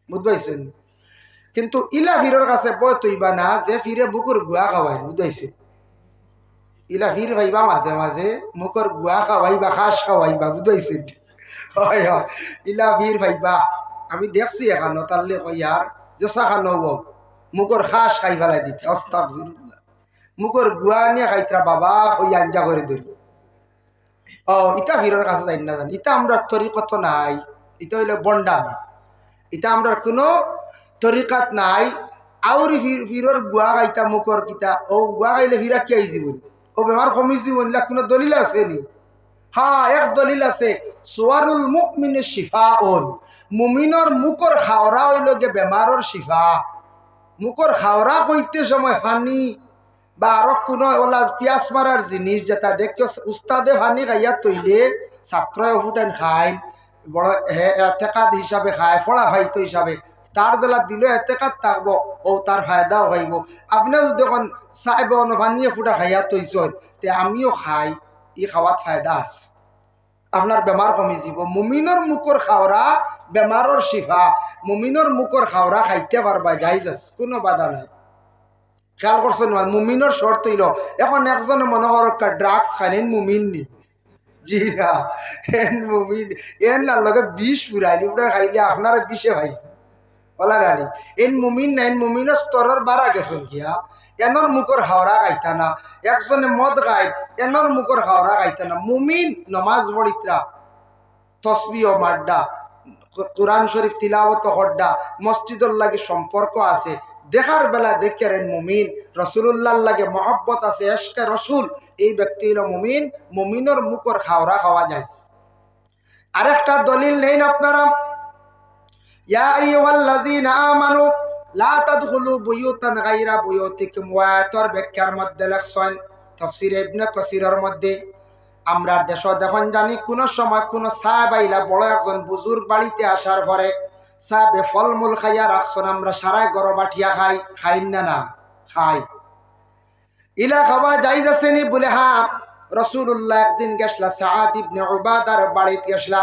বুঝবাইছেন। কিন্তু ইলা ফিরর কাছে বয় তৈবা না যে ফিরে মুকুর গুয়া খাওয়াই, বুঝবাইছে। ইলা ফির ভাইবা মাঝে মাঝে মুখর গুয়া খাওয়াইবা, খাস খাওয়াইবা, বুঝবাইছেন। হয় হয়, ইলা ফির ভাইবা আমি দেখছি এখানো তাহলে কইয়ার যে সাখানো মুখর খাস খাই ফেলাই দিতে, আস্তাগফিরুল্লাহ। মুখর গুয়া নিয়ে খাইতরা বাবা ওই আঞ্জা করে ধরি। ও ইটা ফিরর কাছে যাই না জানি, ইটা আমরা তরিকত নাই, ইটা হইলে বন্ডামি, ইটা আমরা কোনো তরিকাত নাই। আউরি ফিরর গুয়া গাইতা মুখর কিতা ও গুয়া গাইলে ফিরা কি আইজি বলি ও বেমার কমি জীবন কোনো দলিল আছে নি? হ্যাঁ, এক দলিল আছে, সোয়ারুল মুমিনের শিফাউন, মুমিনর মুখর খাওরা হইল গে বেমারর শিফা। মুখর খাওরা কইতে সময় পানি বা আরো কোনো ওলা পিয়াস মারার জিনিস যেটা দেখো উস্তাদে পানি খাইয়া তৈলে ছাত্র ফুটান খায়, বড় এতেকাত হিসাবে খায়, ফড়া ফাইতো হিসাবে তার জেলা দিলে এতেকাত থাকবো ও তার ফায়দাও হইব। আপনিও যখন চাইব পানিয়ে ফুটা খাইয়া তৈছ তে আমিও খাই, ই খাওয়াত ফায়দা আছে, আপনার বেমার কমি যাব। মুমিনর মুখর খাওরা বেমারর শিফা, মুমিনর মুখর খাওরা খাইতে পারবা, যাইজ আছে, কোনো বাধা নাই। খেয়াল করছেন না? মুমিনর শর্ত হইল, এখন একজনে মনে করো ড্রাগস খাইন মুমিন নি, জি না, এন মুমিন এন লগে বিষ পুরাইলি ওটা খাইলে আপনার বিষে ভাই বলা রানি। এন মুমিন না, এন মুমিনের স্তরের বাড়া গেছেন গিয়া, এনর মুখর হাওড়া গাইতা না। একজনে মদ গাই, এনর মুখর হাওড়া গাইতা না। মুমিন নমাজ পড়িত্রা, তসবিহ মাড্ডা, কোরআন শরীফ তিলাওয়াত হড্ডা, মসজিদর লাগে সম্পর্ক আছে, দেখার বেলা দেখেন মুমিন, রসুল্লাহ লাগে মহব্বত আছে, এশকে রসুল, এই ব্যক্তি হলো মুমিন। মুমিনের মুখর খাওয়া খাওয়া যায়। আরেকটা দলিল নেন আপনারা, ইয়া আইয়ুহাল্লাযীনা আমানু লা তাদখুলু বুয়ুতান গায়রা বুয়ুতিকুম, ওয়াতর ব্যাখ্যার মধ্যে লেখছেন তাফসীর ইবনে কাসিরের মধ্যে, আমরা দেশ দেখুন জানি কোন সময় কোন সাহাবাইলা বড় একজন বুজুর্গ বাড়িতে আসার পরে সাহাবে ফলমূল খাইয়া রাখছেন, আমরা সারাই গরম বাঠিয়া খাই, খাই না না খাই, ইলা খাওয়া যাইজ আছে নি বলে? হ্যাঁ, রাসূলুল্লাহ একদিন গেছলা সাআদ ইবনে উবাদার বাড়িতে গেছলা,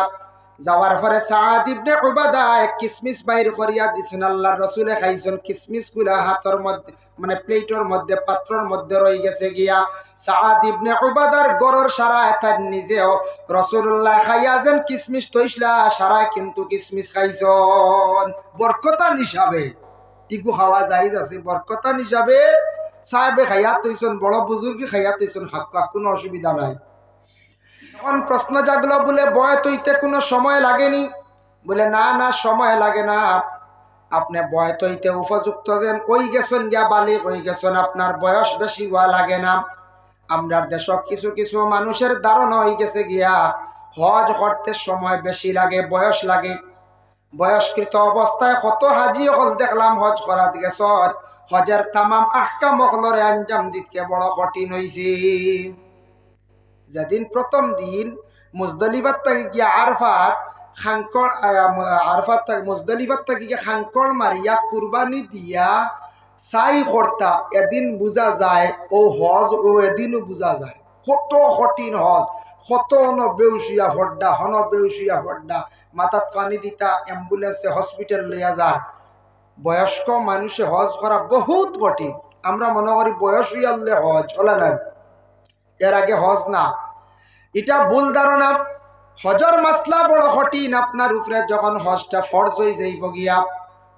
যাওয়ার পরে সাআদ ইবনে উবাদা এক কিসমিস বাইর করিয়া দিছেন, আল্লাহর রাসূলে খাইছেন। কিসমিস গুলা হাতের মধ্যে মানে প্লেটের মধ্যে পাত্রের মধ্যে রয়ে গেছে গিয়া, সাআদ ইবনে উবাদার গরর সারা তার নিজেও রাসূলুল্লাহ খাইয়া যেন কিসমিস তৈসলা সারা কিন্তু কিসমিস খাইছন বরকতান হিসাবে, ইগু খাওয়া যাইজ আছে বরকতান হিসাবে। সাহেবে খাইয়া তৈছন, বড় বুজুর্গি খাইয়া তৈছন, হাক্কা কোনো অসুবিধা নাই। এখন প্রশ্ন জাগলো বলে বয়স হইতে কোনো সময় লাগেনি? বলে না না, সময় লাগে না। আপনি বয়স হইতে উপযুক্ত যেন ওই গেছেন গিয়া বালিগ হয়ে গেছেন, আপনার বয়স বেশি হওয়া লাগে না। আমরা দেশ কিছু কিছু মানুষের ধারণা হয়ে গেছে গিয়া হজ করতে সময় বেশি লাগে, বয়স লাগে। বয়স্কৃত অবস্থায় কত হাজি হল দেখলাম হজ করাত গেছ, হজের তামাম আহকাম হলরে আঞ্জাম দিতে বড় কঠিন হয়েছে। যেদিন প্রথম দিন মুজদলিফাত থেকে গিয়া আরফাত খাঙ্কর, আরফাত থেকে মুজদলিফাত থেকে গিয়া খাঙ্কর মারিয়া কুরবানি দিয়া চাই কর্তা, এদিন বোঝা যায় ও হজ, ও এদিনও বোঝা যায় কত কঠিন হজ, কত বেউসিয়া হড্ডা, হন বেউসিয়া হড্ডা, মাথাত পানি দিতা, অ্যাম্বুলেন্সে হসপিটাল লইয়া যার। বয়স্ক মানুষে হজ করা বহুত কঠিন। আমরা মনে করি বয়স হইয়ালে হজ হলা না, এর আগে হজ না, এটা ভুল ধারণা। হজর মাসলা বড় কঠিন। আপনার উপরে যখন হজটা ফরজ হয়ে যাইব গিয়া,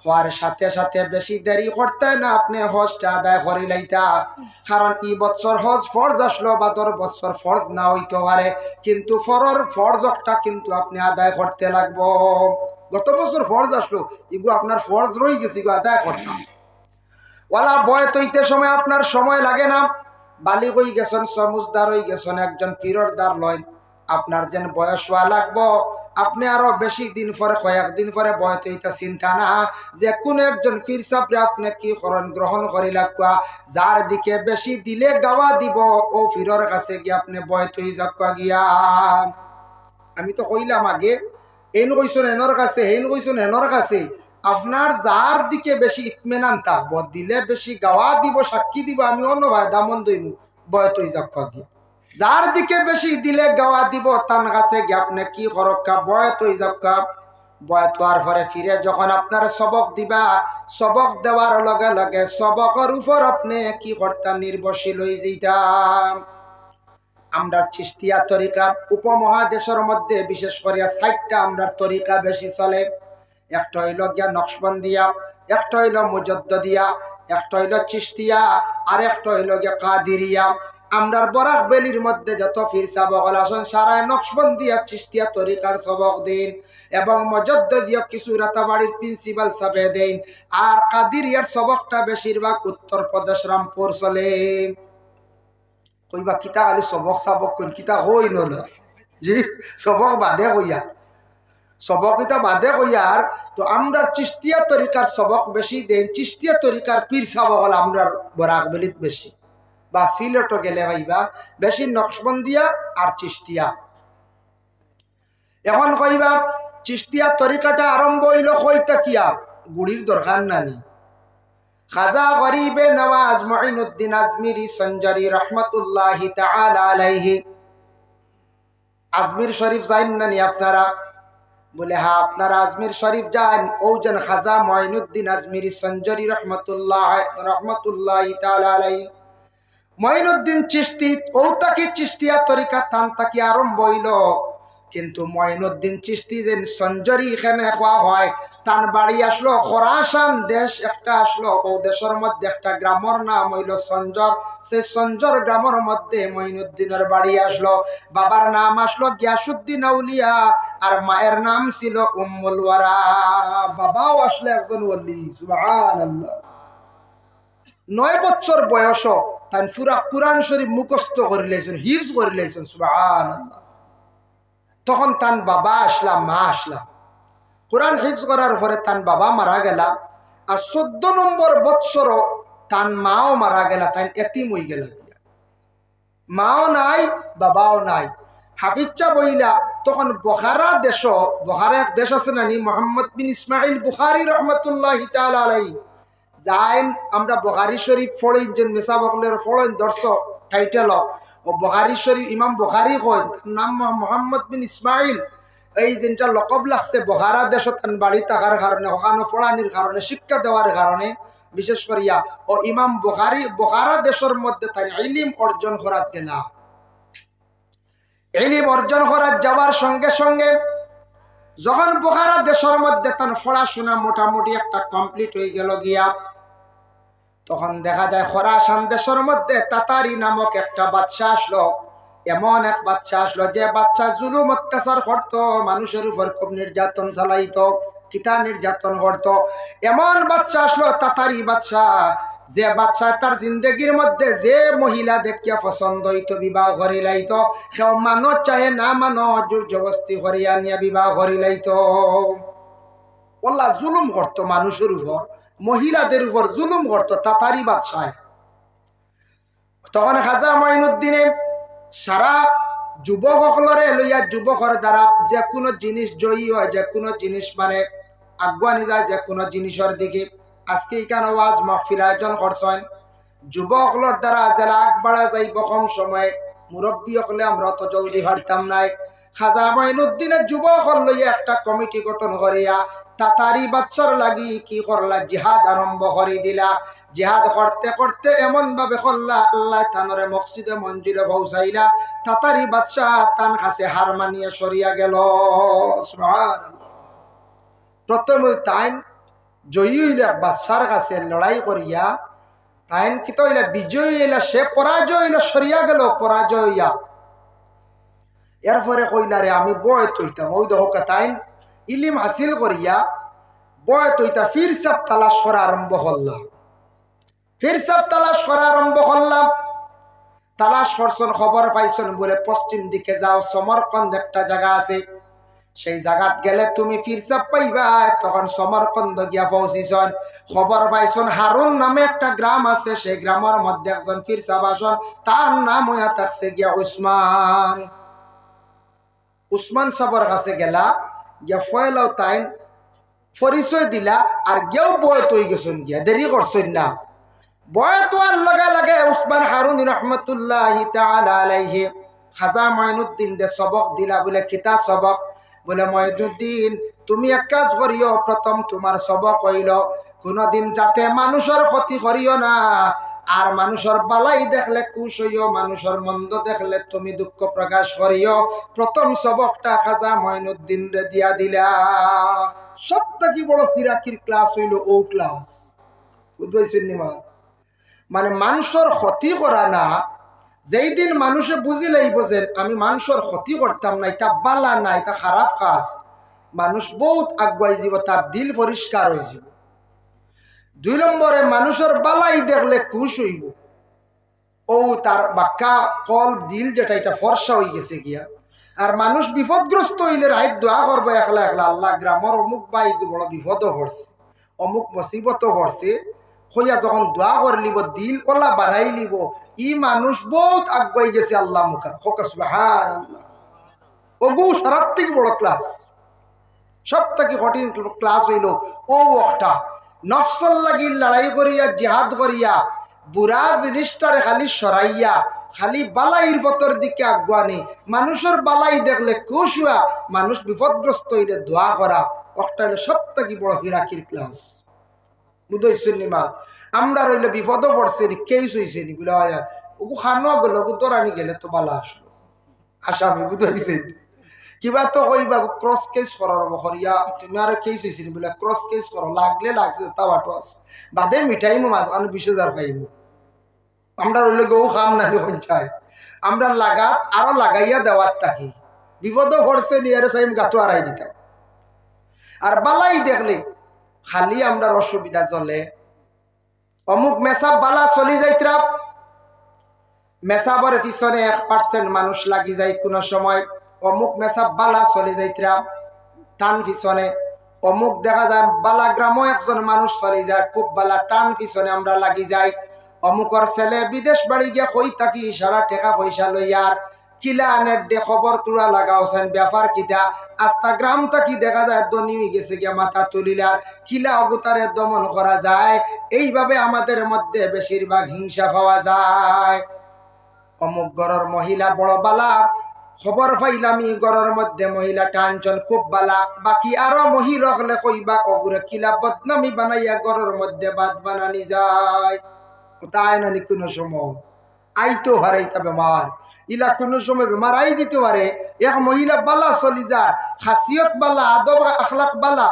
হওয়ার সাথে সাথে বেশি দেরি করতে না, আপনি হজটা আদায় করে লাইতা। কারণ এই বছর হজ ফরজ আসলো বা 10 বছর ফরজ না হইতে পারে, কিন্তু ফরজটা কিন্তু আপনি আদায় করতে লাগবো। গত বছর ফরজ আসলো, এগুলো আপনার ফরজ রয়ে গেছে, এগুলো আদায় করতাম। ওলা বয় তৈতে সময় আপনার সময় লাগে না। বালিগ হয়ে গেছেন, সমুজদার হয়ে গেছেন, একজন পীরদার লয়, আপনার যেন বয়স হওয়া লাগবো। আপনি আরো বেশি দিন পরে, কয়েকদিন পরে বয়স হইতা চিন্তা না, যে কোনো একজন পীর সাহেব আপনি কি করেন গ্রহণ করি লাগবা, যার দিকে বেশি দিলে গাওয়া দিব ও পীরের কাছে গিয়ে আপনি বয়স হয়ে যাবা গিয়া। আমি তো কইলাম আগে, এন কইছেন এনর কাছে, হেন কইছেন এনর কাছে, আপনার যার দিকে বেশি ইতমেনান থাকব, দিলে বেশি গাওয়া দিব, সাক্ষী দিব, আমি অন্য ভাই দামন দইব বয়স হয়ে যাবা গিয়া। যার দিকে বেশি দিলে গাওয়া দিব তার কাছে গিয়ে আপনি কি করক্কা বয়স হয়ে যাবা। বয়স হওয়ার পরে ফিরে যখন আপনার সবক দিবা, সবক দেওয়ার লগে লগে সবকের উপর আপনি কি করতাম, নির্ভরশীল হয়ে যেতাম। আমরা চিশতিয়া তরিকা উপমহাদেশের মধ্যে বিশেষ করে 60টা আমরা তরিকা বেশি চলে। একটা হইল গিয়া নকশবন্দিয়া, একটা হইল মুজদ্দিয়া, একটা হইল চিশতিয়া, আর একটা হইল গিয়া কাদিরিয়া। আমরার বরাক বেলির মধ্যে যত ফির সাবকল আসন সারায় নকশবন্দিয়া চিশতিয়া তরিকার সবক দিন, এবং মুজদ্দিয়া কিছু রাতাবাড়ির প্রিন্সিপাল সাবে দেন। আর কাদিরিয়ার সবকটা বেশিরভাগ উত্তরপ্রদেশ রামপুর চলে। কইবা কিতা খালি সবক সাবক কোন কিতা হই নলা জি সবক বাদে কইয়া, সবক কিতা বাদে কইয়ার। তো আমরা চিশতিয়া তরিকার সবক বেশি দেন। চিশতিয়া তরিকার পীর সাবক হল আমরার বরাক বেলিত বেশি, বা সিলেটও গেলে ভাইবা বেশি নকশবন্দিয়া আর চিশতিয়া। এখন কইবা চিশতিয়া তরিকাটা আরম্ভ হইল কইতা কিয়া, গুড়ির দরকার নানি। খাজা গরিবে নওয়াজ মুঈনুদ্দিন আজমিরি সঞ্জারি রহমতুল্লাহি তাআলা আলাইহি, আজমির শরীফ যাইন নানি আপনারা? বলে হ্যাঁ, আপনারা আজমির শরীফ যান। ওজন খাজা মুঈনুদ্দিন আজমিরি সঞ্জারি রহমতুল্লাহি তাআলা আলাইহি, মুঈনুদ্দিন চিশতি ও তাকি চিশতিয়া তরিকা তান তাকি আরম্ভ হইল। কিন্তু মুঈনুদ্দিন চিশতি যে সঞ্জরি এখানে খোয়া হয়, তান বাড়ি আসলো খোরাসান দেশ একটা আসলো। ও দেশের মধ্যে একটা গ্রামের নাম হইল সঞ্জর। সেই সঞ্জর গ্রামের মধ্যে মুঈনুদ্দিনের বাড়ি আসলো। বাবার নাম আসলো গিয়াসউদ্দিন আউলিয়া, আর মায়ের নাম ছিল উম্মুল ওয়ারা। বাবাও আসলে একজন ওলি। সুবহানাল্লাহ। 9 বছর বয়স তাই পুরা কুরআন শরীফ মুখস্থ করে লাইছেন, হিফজ করে লাইছেন। সুবহানাল্লাহ। তখন তান বাবা আসলাম, মা আসলাম। কোরআন হিফজ করার পরে তান বাবা মারা গেলা। আর 14 নম্বর বৎসর তান মাও মারা গেলা, তাই এতিম হয়ে গেল। মাও নাই, বাবাও নাই। হাফিজা বইলা তখন বুখারা দেশ, বুখারা এক দেশ আছে নানি, মুহাম্মদ বিন ইসমাইল বুখারী রাহমাতুল্লাহি তাআলা আলাইহি যাইন। আমরা বুখারী শরীফ পড়ি, জন মেসা বকলের পড়েন দর্শক টাইটেল ও বুখারী শরীফ। ইমাম বুখারী কই নাম মুহাম্মদ বিন ইসমাইল। এই যেটা লকব লাগছে বুখারা দেশত বাড়ি থাকার কারণে, ওখানে পড়ানির কারণে, শিক্ষা দেওয়ার কারণে, বিশেষ করিয়া ও ইমাম বুখারী বুখারা দেশের মধ্যে তাই ইলম অর্জন করাত গেলা। ইলম অর্জন করাত যাওয়ার সঙ্গে সঙ্গে যখন বুখারা দেশের মধ্যে তার পড়াশোনা মোটামুটি একটা কমপ্লিট হয়ে গেল গিয়া, তখন দেখা যায় খোরাসান দেশের মধ্যে তাতারি নামক একটা বাদশা আসলো। এমন এক বাদশা আসলো যে বাদশা জুলুম অত্যাচার করতো, মানুষের উপর খুব নির্যাতন চালাইতো, কিতা নির্যাতন করতো। এমন বাদশা আসলো তাতারি বাদশা, যে বাদশা তার জিন্দগির মধ্যে যে মহিলা দেখিয়া পছন্দ হইতো বিবাহ করি লাইতো, সেও মানো চাহে না মানো জোর জবস্তি করিয়া নিয়ে বিবাহ করি লাইতো। ওল্লা জুলুম করতো মানুষের উপর, মহিলাদের উপর জুলুম করতো তাতারি বাদশায়। তখন খাজা মুঈনুদ্দিনে সারা যুবক সকলরে লইয়া, যুবকর দ্বারা যে কোনো জিনিস জয়ী হয়, যে কোনো জিনিস মানে আগুয়ানি যায়, যে কোনো জিনিসের দিকে। আজকে এখানে ওয়াজ মাহফিল আয়োজন করছেন, যুবকর দ্বারা জেলা আগ বাড়া যাইব কম সময়। মুরব্বী হলে আমরা তো জলদি পারতাম নাই। খাজা মুঈনুদ্দিনের যুবক লইয়া একটা কমিটি গঠন করিয়া তাতারি বাদশার লাগি কি করলা, জিহাদ আরম্ভ করে দিলা। জিহাদ করতে করতে এমন ভাবে করলা, আল্লাহ তানরে মসজিদে মঞ্জিলে পৌঁছাইলা। তাতারি বাদশাহ তান কাছে হার মানিয়ে সরিয়া গেল। সুবহানাল্লাহ। প্রথমে তাইন জয়ী হইলে বাদশার কাছে লড়াই করিয়া, তাইন কি তো হইলে বিজয়ী হইলা, সে পরাজয় হইলে সরিয়া গেল, পরাজয় হইয়া। এরপরে কইলা রে আমি বয়ত হইতাম। ওই দেখো তাইন ইলিম হাসিল করিয়া বয়ত হইতা ফির সব তালাশ করা আরম্ভ করলাম। ফির সব তালাশ করা আরম্ভ করলাম। তালাশ করছন, খবর পাইছন বলে পশ্চিম দিকে যাও, সমরকন্দ একটা জায়গা আছে, সেই জায়গাত গেলে তুমি ফির সব পাইবা। তখন সমরকন্দ গিয়া পৌঁছিছন, খবর পাইছন হারুন নামে একটা গ্রাম আছে, সেই গ্রামের মধ্যে একজন ফির সাব আসন, তার নাম হইয়া থাকছে গিয়া উসমান। উসমান সাবর কাছে গেলা, গিয়া ফয়লাও তাইন পরিচয় দিলা, আর গিয়েও বয়ত হয়ে গেছেন, গিয়া দেরি করছেন না। বয়ত আর লগে লগে উসমান হারুন রহমতুল্লাহি তাআলা আলাইহি খাজা মুঈনুদ্দিন দে সবক দিলা। বলে কিতা সবক? বলে মুঈনুদ্দিন তুমি এক কাজ করিও, প্রথম তোমার সবক হইল কোনদিন যাতে মানুষের ক্ষতি করিও না, আর মানুষের বালাই দেখলে খুশ হইও, মানুষের মন্দ দেখলে তুমি দুঃখ প্রকাশ করিও। প্রথম সবকটা খাজা মঈনুদ্দিন রে দিয়া দিলা। সবথেকে বড় ফিরাকির ক্লাস হইল ও ক্লাস, বুঝবেন নিমা? মানে মানুষের ক্ষতি করা না, যেই দিন মানুষে বুঝি লইব যে আমি মানুষের ক্ষতি করতাম না, এটা বালা না, এটা খারাপ কাজ, মানুষ বহুত আগুয়াই যাব, তার দিল পরিষ্কার হয়ে যাব। 2 নম্বরে মানুষের বালাই দেখলে খুশ হইব, ও তার বাক্কা কল দিল যেটা এটা ফর্সা হয়ে গেছে গিয়া। আর মানুষ বিপদগ্রস্ত হইলে রাইত দোয়া করবো একলা একলা, আল্লাহ গ্রামের অমুক বাই বড় বিপদও পড়ছে, অমুক মুসিবতও পড়ছে, হইয়া যখন দোয়া করে লিব, দিল ওলা বাড়াই লিব, ই মানুষ বহুত আগুয়াই গেছে আল্লাহ মুখা হোক সুবহানাল্লাহ। ওগু সারার থেকে বড় ক্লাস, সব থেকে কঠিন ক্লাস হইল ও একটা নফসল লাগি লড়াই করিয়া জিহাদ করিয়া বুড়া জিনিসটারে খালি সরাইয়া খালি বালাইর বতর দিকে আগুয়ানি, মানুষের বালাই দেখলে খুশ হওয়া, মানুষ বিপদগ্রস্ত হইলে দোয়া করা, একটা হইলে সব থেকে বড় ফিরাকির ক্লাস। বুঝেছেন নিমা? আমরা রইলে বিপদও পড়ছে নি, কেস হয়েছে নি বলে ওগু খানো গেল, ওগু তোরানি গেলে তো বালা আসলো আসামি, বুঝেছেন? কিবা তো কইবা ক্রস কেস করার করিয়া তুমি আর কেস হয়েছি নি বলে ক্রস কেস করো, লাগলে লাগছে তাওয়াটো আছে, বাদে মিঠাইমো মাঝখানে 20,000 পাইব। আমরা রইলে গৌ খাম না পঞ্চায়েত, আমরা লাগাত আরো লাগাইয়া দেওয়ার থাকি, বিপদও পড়ছে নিয়ে সাইম গাতো আড়াই দিতাম। আর বালাই দেখলে খালি আমরা অসুবিধা চলে, অমুক মেসাব বালা চলি যাইতরা, মেসাবর পিছনে 1% মানুষ লাগি যায় কোনো সময়, অমুক মেসাব বালা চলে যাইতরা টান পিছনে, অমুক দেখা যায় বালা গ্রামও একজন মানুষ চলে যায় খুব বালা, টান পিছনে আমরা লাগি যাই। অমুকর ছেলে বিদেশ বাড়ি গিয়া কই থাকি সারা টাকা পয়সা লইয়ার কিলা আনের দে খবর তুলা লাগাওছেন, ব্যাপার কিটা আস্তা গ্রাম থাকি দেখা যায় ধনী হয়ে গেছে গিয়া মাথা তুলিলার কিলা অবতারে দমন করা যায়। এইভাবে আমাদের মধ্যে বেশিরভাগ হিংসা পাওয়া যায়। অমুক ঘরের মহিলা বড় বালা, খবর পাইলামি ঘরের মধ্যে মহিলা টানচন খুব বালা, বাকি আরো মহিলা হলে কইবা কগুরে কিলা বদনামি বানাইয়া ঘরের মধ্যে বাদ বানানি যায়। তাই নানি কোনো সময় আইতো হারাইতা বেমার, ইলা কোনো সময় বেমার আই যেতে পারে। এক মহিলা বালা চলি যায়, খাসিয়ত বালা, আদব আখলাক বালা,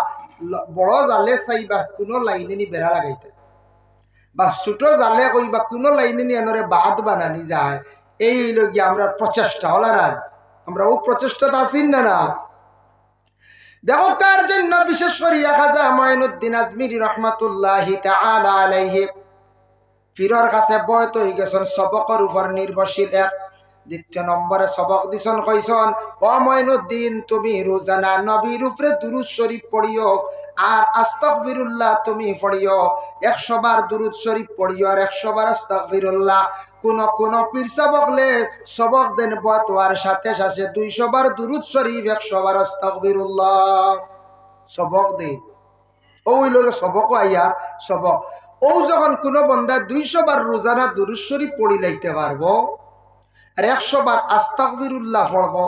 বড় জালে চাইবা কোনো লাইনে নি বেড়া লাগাইতে, বা ছোট জালে কইবা কোনো লাইনে নি এনরে বাদ বানানি যায়। এই লগিয়া আমরা প্রচেষ্টা হলা না, আমরা ও প্রচেষ্টাটা আসিন না না। দেখো কার জন্য বিশেষ করিয়া খাজা মঈনুদ্দিন আজমিরি রহমাতুল্লাহি তাআলা আলাইহি ফিরর কাছে বয়ত হয়ে গেছেন সবকের উপর নির্ভরশীল। 2 নম্বরে সবক দিছন কইছন, ও মঈনুদ্দিন তুমি রোজানা নবীর উপরে দুরূদ শরীফ পড়িও আর আস্তাগফিরুল্লাহ তুমি পড়িও, 100 বার দুরূদ শরীফ পড়িও আর 100 বার আস্তাগফিরুল্লাহ। কোন পীর সাবকলে সবক দেন বতোয়ার সাথে সাথে 200 বার দুরূদ শরীফ 100 বার আস্তাগফিরুল্লাহ সবক দেন। ওই লোক সবক আইয়ার সবক ও যখন কোনো বন্দা 200 বার রোজানা দুরূদ শরীফ পড়ি লাইতে পারবো আর 100 বার আস্তাগফিরুল্লাহ পড়বো,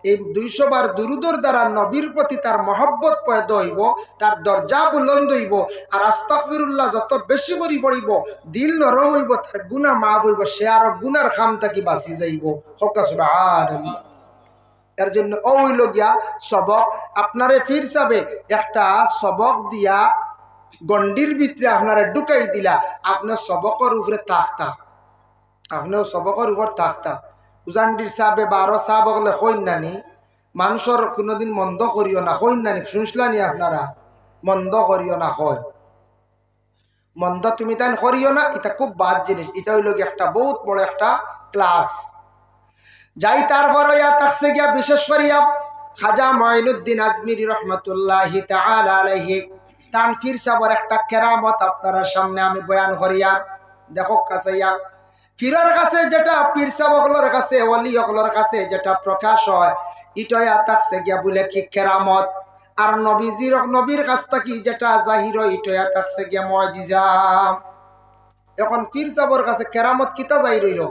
এই 200 বার দুরূদের দ্বারা নবীর প্রতি তার মহব্বত পয়দা হইব, তার দরজা বুলন্দ হইব। আর আস্তাগফিরুল্লাহ যত বেশি করে পড়িব দিল নরম হইব, তার গুনাহ মাফ হইব, সে আর গুনার খাম থাকি বাঁচি যাইব। সুবহানাল্লাহ। এর জন্য ওই লগিয়া সবক আপনারে ফির সাবে একটা সবক দিয়া গন্ডির ভিতরে আপনারা ঢুকাই দিলা, আপনার সবকের উপরে তাকতা, আপনার সবকের উপর তাকতা। উজানডির সাবে 12 সাহাব বলে কইন নানি মানুষের কোনোদিন মন্দ করিও না, কইন নানি শুনছিলানি আপনারা, মন্দ করিও না, হয় মন্দ তুমি তাই করিও না, এটা খুব বাদ জিনিস। এটা হইল একটা বহুত বড় একটা ক্লাস। যাই তারপর ইয়া থাকছে গিয়া বিশেষ করিয়া খাজা মঈনুদ্দিন আজমিরি রহমাতুল্লাহি তাআলা আলাইহি তানফির সাবর একটা কেরামত আপনারা সামনে আমি বয়ান করিয়া দেখো কাছেয়া। ফিরার কাছে যেটা পীর সাবকলর কাছে ওলি হকলর কাছে যেটা প্রকাশ হয় ইটয়া থাকছে গিয়া বলে কি কেরামত, আর নবীর কাছ থেকে যেটা জাহির ইটয়া থাকছে গিয়া মুজিজা। এখন পীর সাবর কাছে কেরামত কিতা জাহির হইল,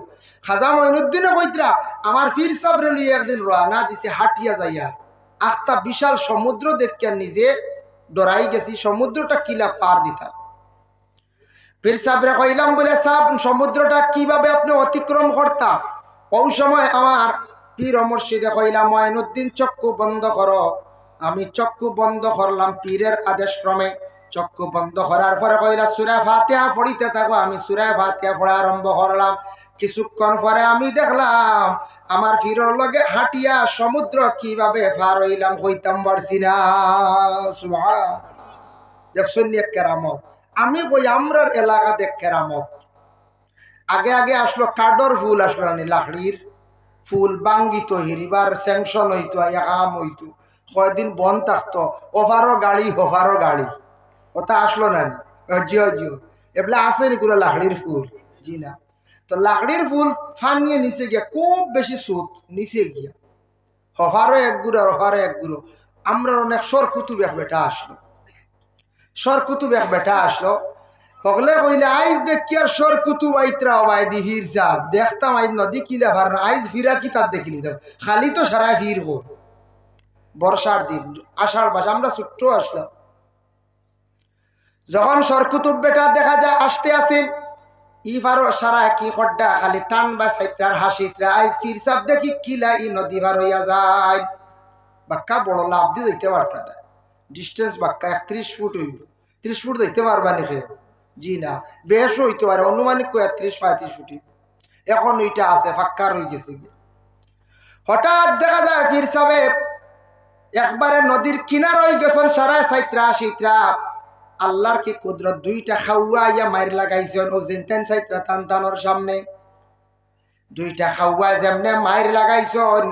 খাজা মঈনুদ্দিনে কইতরা আমার পীর সাবরে লিয়ে একদিন রওনা দিছে হাটিয়া যাইয়া, আখতা বিশাল সমুদ্র দেখিয়া নিজে ডরাই গেছি, সমুদ্রটা কিলা পার দিতাম। পীর সাহেবরে কইলাম, বলে সাহেব সমুদ্রটা কিভাবে আপনি অতিক্রম করতা? ওই সময় আমার পীর মুর্শিদে কইলাম, মঈনুদ্দিন চক্ষু বন্ধ করো। আমি চক্ষু বন্ধ করলাম পীরের আদেশ ক্রমে। চক্ষু বন্ধ করার পরে কইলা সূরা ফাতিহা পড়িতে থাকো। আমি সূরা ফাতিহা পড়া আরম্ভ করলাম। কিছুক্ষণ পরে আমি দেখলাম আমার পীরের লগে হাঁটিয়া সমুদ্র কিভাবে পার হইলাম হইতাম পারছি না। সুবহানাল্লাহ, দেখছেন এক কেরামত। আমি কই আমরার এলাকাতে কেরামত। আগে আগে আসলো কাঠর ফুল, আসলো না লাকড়ির ফুল, বাঙ্গিত হিরিবার স্যাংশন হইতো, কাম হইতো, কয়দিন বন্ধ থাকতো, ওভারও গাড়ি হোভারও গাড়ি, ওটা আসলো না। জিও জিও এগুলা আছে নি কোনো লাকড়ির ফুল? জি না। তো লাকড়ির ফুল ফান নিয়ে নিচে গিয়া খুব বেশি সুত নিচে গিয়া হোভারও এক গুঁড়ো হোভারও এক গুঁড়ো। আমরা অনেক সরকুতুব এক বেটা আসলো, সরকুতুব এক বেটা আসলো। সকলে কইলে আইজ দেখি আর সর কুতুব আইত্রা হবাই দি ভিড় চাপ দেখতাম আইজ নদী কিলা ভার না, আইজ ফিরা কি তার দেখিলি তো খালি তো সারা ভিড় হোক। বর্ষার দিন, আষাঢ় মাস, আমরা ছোট্ট আসলাম। যখন সরকুতুব বেটা দেখা যায় আসতে আসেন, ইভারও সারা কি খড্ডা খালি টান বা সাইত্রার হাসিত্রা। আইজ ফির চাপ দেখি কিলা ই নদী ভার হইয়া যায়। বাক্কা বড় লাভ দিয়ে যাইতে পারতা না, ডিস্টেন্স বাক্কা 31 ফুট হইব। 30 ফুট যাইতে পারবা নাকি? জি না, বেশ হইতে পারে, অনুমানিক 33-35 ফুটি। এখন ওইটা আছে ফাক্কা রয়ে গেছে। হঠাৎ দেখা যায় পীর সাহেব একবারে নদীর কিনার হয়ে গেছেন, সারা সাইত্রা শীতরা। আল্লাহর কি কুদরত, দুইটা খাওয়া ইয়া মাইর লাগাইছেন ও জিনতেন সাইত্রা তানতানোর সামনে। দুইটা খাওয়া যেমনে মাইর লাগাইছেন,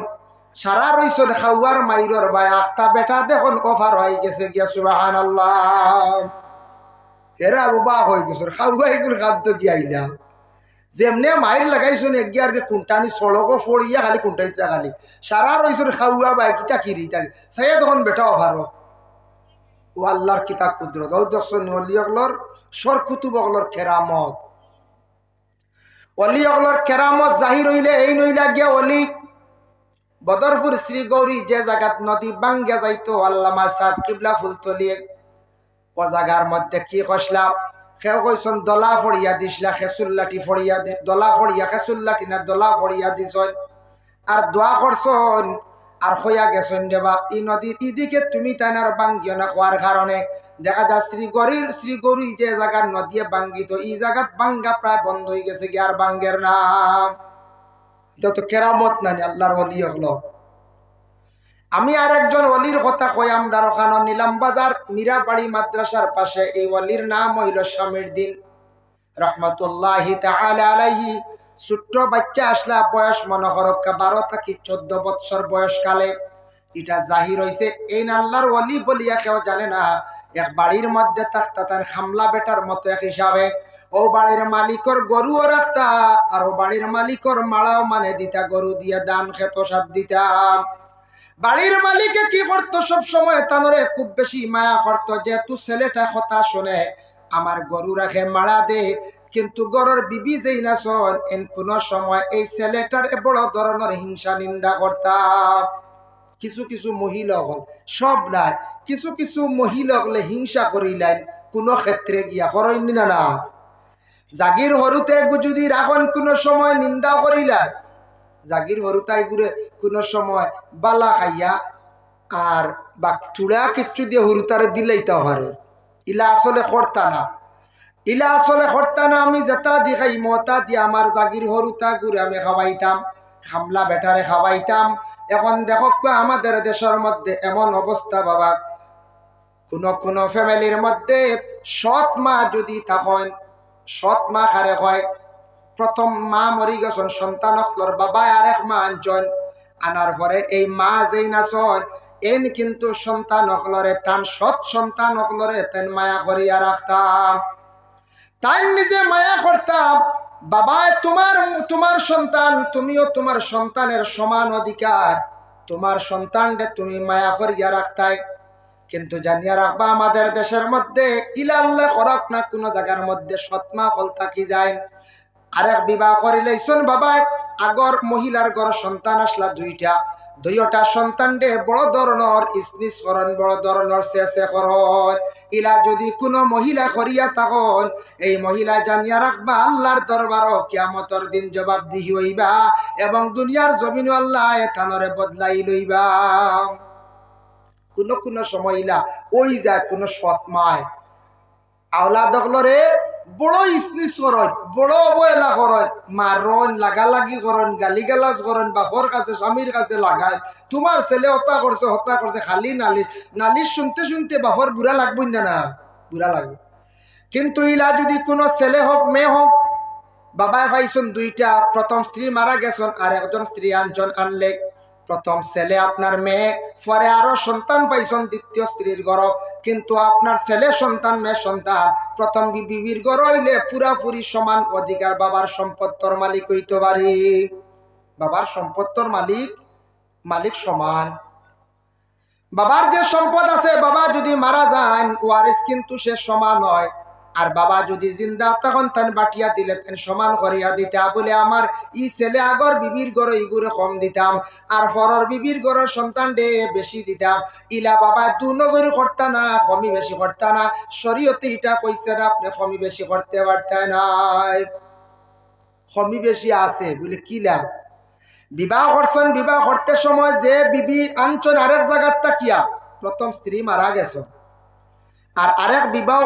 সারা রইছেন খাওয়ার মাইরর ভাই আখতা বেটা দেখুন অফার হয়ে গেছে গিয়া। সুবহানাল্লাহ, এরা বাবা হয়ে গেছে খাওয়া এগুলো খাদ্য কি আইলা যেমনে মাইর লাগাইছো এগিয়ার কুন্টানি সড়কও ফড়িয়া খালি কুন্টাইতরা খালি সারা রইছো খাওয়া বাই কিতা কিরি থাকে সাইয়া তখন বেটা অভারো। ও আল্লাহর কিতাব কুদরত, ও দর্শন অলি অগলর সর কুতুব অগলর কেরামত। অলি অগলর কেরামত জাহির হইলে এই নইলা গিয়া অলি বদরপুর শ্রী গৌরী যে জায়গাত নদী বাঙ্গিয়া যাইতো আল্লামা সাহেব কিবলা ফুলতলিয়ে, ও জায়গার মধ্যে কি কষলাম সেও কইসন দলা ফড়িয়া দিসলা খেসুল্লাটি ফড়িয়া দি দলা ফড়িয়া খেসুল্লাটি না দলা ফড়িয়া দিছন আর দোয়া করছন আর হইয়া গেছন দেবা এই নদীর ইদিকে তুমি তাইনার বাঙ্গিও না হওয়ার কারণে দেখা যায় শ্রী গৌরী যে জায়গার নদী বাঙ্গিত এই জায়গাত বাঙ্গা প্রায় বন্ধ হয়ে গেছে কি আর বাঙ্গের নাম। এটা তো কেরামত নানি আল্লাহর ওলি হলো। আমি আর একজন ওলির কথা কই, আমরা ওখানে নিলাম বাজার মীরাবাড়ি মাদ্রাসার পাশে। এই ওলির নাম হইল শামীরউদ্দিন রহমতুল্লাহি তাআলা আলাইহি। ছোট্ট বাচ্চা আসলা বয়স মনে করো 12 থেকে 14 বছর বয়সকালে এটা জাহির হইছে। এই আল্লাহর ওলি বলিয়া কেউ জানে না। এক বাড়ির মধ্যে থাকতা তার খামলা বেটার মতো এক হিসাবে। ও বাড়ির মালিকর গরুও রাখতা আর ও বাড়ির মালিকর মালাও মানে দিতা, গরু দিয়ে দান খেত সাত দিতাম। বাড়ির মালিকে কি করতো সব সময় তানরে খুব বেশি মায়া করতো, যেহেতু ছেলেটা কথা শুনে আমার গরু রাখে মারা দে। কিন্তু গরুর বিবি যেই না শোন এন কোন সময় এই ছেলেটার বড় ধরনের হিংসা নিন্দা করতাম। কিছু কিছু মহিলা হল, সব নাই, কিছু কিছু মহিলা হলে হিংসা করিলেন কোন ক্ষেত্রে গিয়া করেননি না না জাগির হরুতে যদি রাখন কোন সময় নিন্দা করিলেন, জাগির হরুতাই ঘুরে কোন সময় বালা খাইয়া আর বা চূড়া কিচ্ছু দিয়ে হরুতারে দিলেই তো হারে ইলা আসলে করতা না, ইলা আসলে করতা না। আমি যেটা দেখাই মতা দিয়ে আমার জাগির হরুতা ঘুরে আমি খাওয়াইতাম, খামলা বেটারে খাওয়াইতাম। এখন দেখো আমাদের দেশের মধ্যে এমন অবস্থা বাবা, কোন ফ্যামিলির মধ্যে সৎ মা যদি তখন সৎ মা খারে হয়, প্রথম মা মরি গেছেন সন্তান অকলর বাবা আর এক মা আনছেন, আনার পরে এই মা যেই নাচন এন কিন্তু সন্তান অকলরে তান সৎ সন্তান অকলরে তেন মায়া করিয়া রাখতাম, তাই নিজে মায়া করতাম। বাবা তোমার সন্তান, তুমিও তোমার সন্তানের সমান অধিকার, তোমার সন্তানকে তুমি মায়া করিয়া রাখতাই। কিন্তু জানিয়া রাখবা আমাদের দেশের মধ্যে ইলাল্লাহ করক না কোন জায়গার মধ্যে সৎমা ফল থাকি যায়। আরেক বিবাহ করিলেইছন বাবা, আগর মহিলার ঘর সন্তান আসলা 2টা, দুইটা সন্তান দে বড় ধরনের স্নিস করন, বড় ধরনের শেষে করন। ইলা যদি কোনো মহিলা করিয়া তখন এই মহিলা জানিয়া রাখবা আল্লাহর দরবারও কিয়ামতের দিন জবাবদিহি হইবা এবং দুনিয়ার জমিন আল্লাহ এথানরে বদলাই লইবা। কোন সময় ইলা ওই যায় কোন সৎ মায় আওলাদকলরে বড় স্নিস করন, বড় অবহেলা করন, মারন, লাগালাগি করন, গালিগালাজ করন, বাপর কাছে স্বামীর কাছে লাগায় তোমার ছেলে হত্যা করছে খালি নালিশ। নালিশ শুনতে শুনতে বাপর বুড়া লাগবে না, বুড়া লাগবে। কিন্তু ইলা যদি কোনো ছেলে হোক মেয়ে হোক, বাবায় পাইছেন দুইটা, প্রথম স্ত্রী মারা গেছেন আর একজন স্ত্রী আনলে, প্রথম ছেলে আপনার মেয়ে, পরে আরো সন্তান পাইছেন দ্বিতীয় স্ত্রীর ঘর, কিন্তু আপনার ছেলে সন্তান মেয়ে সন্তান প্রথম বিবির ঘর হইলে পুরাপুরি সমান অধিকার বাবার সম্পত্তর মালিক হইতে পারে। বাবার সম্পত্তর মালিক সমান। বাবার যে সম্পদ আছে, বাবা যদি মারা যান ওয়ারিস কিন্তু সে সমান হয়। আর বাবা যদি জিন্দা তখন তান বাটিয়া দিলে তেন সমান করিয়া দিতা বলে আমার ই ছেলে আগর বিবির গড় ইগুরে কম দিতাম আর পরর বিবির গড়ের সন্তান ডে বেশি দিতাম। ইলা বাবা দু নজরি করতা না, কমি বেশি করতা না। শরীয়তে এটা কইছে না আপনি কমি বেশি করতে পারতেন নাই। কমি বেশি আছে বলে কিলা বিবাহ করছেন, বিবাহ করতে সময় যে বিবি আনছেন আরেক জায়গার তাকিয়া, প্রথম স্ত্রী মারা গেছে আর আরেক বিবাহ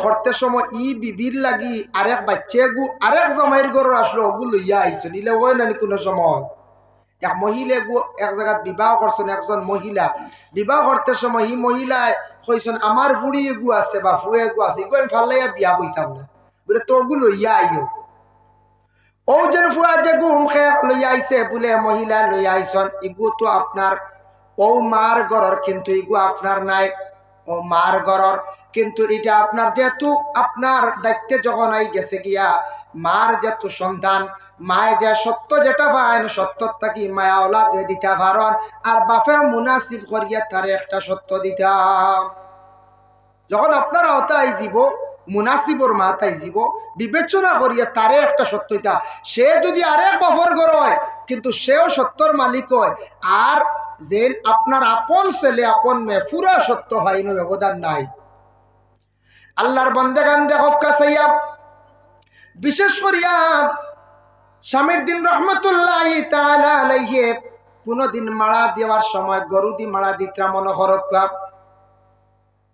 করতে সময় ই বিবির লাগি আরেক বাচ্চা গু আরেক জমাইয়ের ঘর আসলো, ওগু লইয়া আইসন। ইলে ওই নানি কোনো সময় এক মহিলা গু এক জায়গাত বিবাহ করছেন, একজন মহিলা বিবাহ করতে সময় ই মহিলায় কইছেন আমার বুড়ি এগু আছে বা ফুয়ে এগু আছে, এগু আমি ফাল্লাইয়া বিয়া বইতাম না বলে তো ওগু লইয়া আইও। ও যেন ফুয়া যে গুম খেয়ে লইয়া আইসে বলে মহিলা লইয়া আইসন, ইগু তো আপনার ও মার ঘরের, কিন্তু ইগু আপনার নাই, ও মার ঘরের, কিন্তু এটা আপনার যেহেতু আপনার দায়িত্বে যখন আই গেছে গিয়া মার যেহেতু সন্তান, মায় যে সত্য যেটা পায় সত্য থাকি মায়া ওলাদ দিতে পারেন আর বাপে মুনাসিব করিয়া তারে একটা সত্য দিতাম। যখন আপনারা ওটাই জীব মুনাসিবর মাথায় জীব বিবেচনা করিয়া তারে একটা সত্যতা, সে যদি আরেক বাপর ঘর হয় কিন্তু সেও সত্যর মালিক হয় আর যে আপনার আপন ছেলে আপন মেয়ে পুরা সত্য হয়, না ব্যবধান নাই। আল্লাহর বন্দেগান দেখো কাছাইয়া বিশেষ করিয়া স্বামীর দিন রহমতুল্লাহি তাআলা আলাইহি কোনদিন মাড়া দেওয়ার সময় গরু দি মাড়া দিত্রা মনোহরক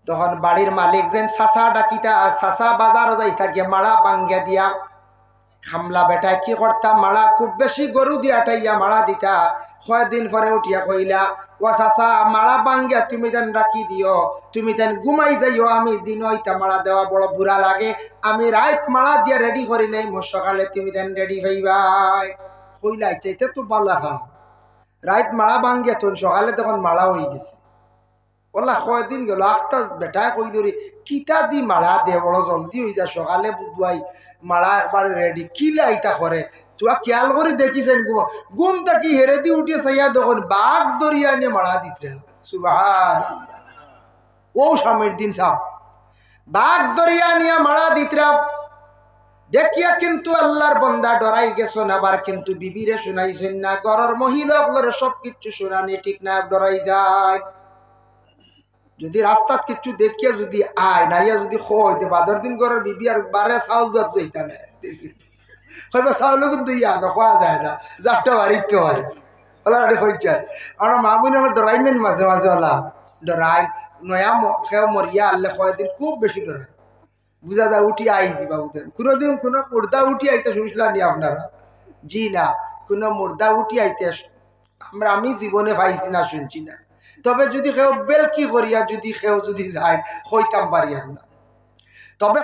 তখন বাড়ির মালিক যেন চাচা ডাকিতা, চাচা বাজারও যাইতা গিয়ে মাড়া বাঙ্গিয়া দিয়া খামলা বেটায় কি করতাম মাড়া খুব বেশি গরু দিয়া টাইয়া মাড়া দিতা। কয়দিন পরে উঠিয়া কইলা ও চাচা মাড়া বাঙ্গিয়া তুমি দেন রাখি দিও, তুমি দেন ঘুমাই যাইও, আমি দিন হইতা মাড়া দেওয়া বড় বুড়া লাগে, আমি রাত মাড়া দিয়া রেডি করিলে মোর সকালে তুমি দেন রেডি হইবাই। কইলা চাইতে তো বালা খা রাত মাড়া বাঙ্গিয়া তখন সকালে তখন মাড়া হয়ে গেছে। ওলা কয়দিন গেল আখটা বেটা কইল রে কিতা দি মারা দে বড় জলদি হয়ে যা সকালে বুধবাই মারা একবারে রেডি কিলা ইটা করে তোরা খেয়াল করে দেখিছেন ঘুম থাকি হেরে দি উঠে চাইয়া তখন বাঘ দরিয়া নিয়ে মারা দিতে সুবহানাল্লাহ। ও স্বামীর দিন সাপ বাঘ দরিয়া নিয়ে মারা দিতরা দেখিয়া কিন্তু আল্লাহর বন্দা ডরাই গেছেন, আবার কিন্তু বিবিরে শুনাইছেন না, ঘরের মহিলা সব কিছু শোনানি ঠিক না, ডরাই যায়। যদি রাস্তাত কিছু দেখিয়া যদি আয় নাইয়া যদি খোঁজে বাদর দিন ঘরের বিবি আর বারে চাউল দুয়াত যাইতা না হইবা চাউলও কিন্তু ইয়া খোয়া যায় না, যারটা বাড়িতে পারে ওলা হইছে। আমার মামুনি আমার ডরাই নেন মাঝে মাঝে ওলা ডরাই নয়া খেয়ে মরিয়া আনলে কয়েকদিন খুব বেশি ডরাই বুঝা যায় উঠি আইছি বাবুদের। কোনোদিন কোনো মুর্দা উঠি আইতে শুনছিলাম নি আপনারা? জি না, কোনো মুর্দা উঠি আইতে আমি জীবনে পাইছি না, শুনছি না। তবে যদি কেউ বেলকি করিয়া যদি কেউ যদি যায় হইতাম পারিয়ার না। তবে